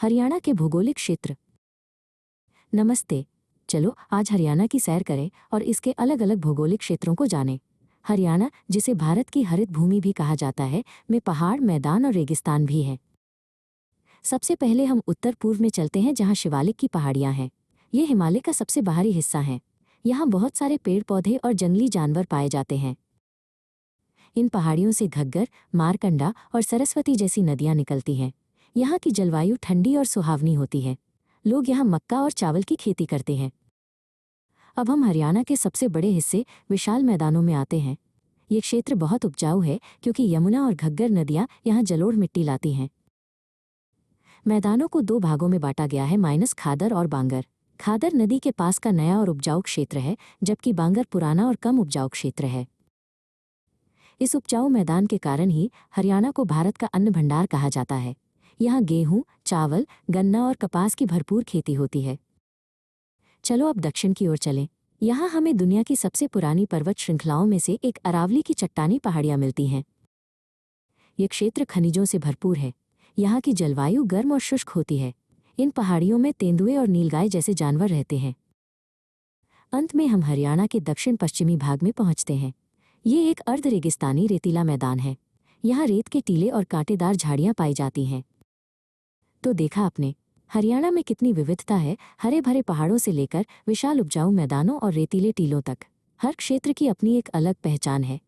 हरियाणा के भौगोलिक क्षेत्र। नमस्ते। चलो आज हरियाणा की सैर करें और इसके अलग अलग भौगोलिक क्षेत्रों को जानें। हरियाणा, जिसे भारत की हरित भूमि भी कहा जाता है, में पहाड़, मैदान और रेगिस्तान भी है। सबसे पहले हम उत्तर पूर्व में चलते हैं, जहाँ शिवालिक की पहाड़ियाँ हैं। ये हिमालय का सबसे बाहरी हिस्सा है। यहाँ बहुत सारे पेड़ पौधे और जंगली जानवर पाए जाते हैं। इन पहाड़ियों से घग्गर, मारकंडा और सरस्वती जैसी नदियाँ निकलती हैं। यहाँ की जलवायु ठंडी और सुहावनी होती है। लोग यहाँ मक्का और चावल की खेती करते हैं। अब हम हरियाणा के सबसे बड़े हिस्से, विशाल मैदानों में आते हैं। ये क्षेत्र बहुत उपजाऊ है क्योंकि यमुना और घग्गर नदियाँ यहाँ जलोढ़ मिट्टी लाती हैं। मैदानों को दो भागों में बांटा गया है, खादर और बांगर। खादर नदी के पास का नया और उपजाऊ क्षेत्र है, जबकि बांगर पुराना और कम उपजाऊ क्षेत्र है। इस उपजाऊ मैदान के कारण ही हरियाणा को भारत का अन्न भंडार कहा जाता है। यहाँ गेहूं, चावल, गन्ना और कपास की भरपूर खेती होती है। चलो अब दक्षिण की ओर चलें। यहाँ हमें दुनिया की सबसे पुरानी पर्वत श्रृंखलाओं में से एक अरावली की चट्टानी पहाड़ियाँ मिलती हैं। ये क्षेत्र खनिजों से भरपूर है। यहाँ की जलवायु गर्म और शुष्क होती है। इन पहाड़ियों में तेंदुए और नीलगाय जैसे जानवर रहते हैं। अंत में हम हरियाणा के दक्षिण पश्चिमी भाग में पहुँचते हैं। ये एक अर्ध रेगिस्तानी रेतीला मैदान है। यहाँ रेत के टीले और कांटेदार झाड़ियाँ पाई जाती हैं। तो देखा आपने, हरियाणा में कितनी विविधता है, हरे भरे पहाड़ों से लेकर विशाल उपजाऊ मैदानों और रेतीले टीलों तक। हर क्षेत्र की अपनी एक अलग पहचान है।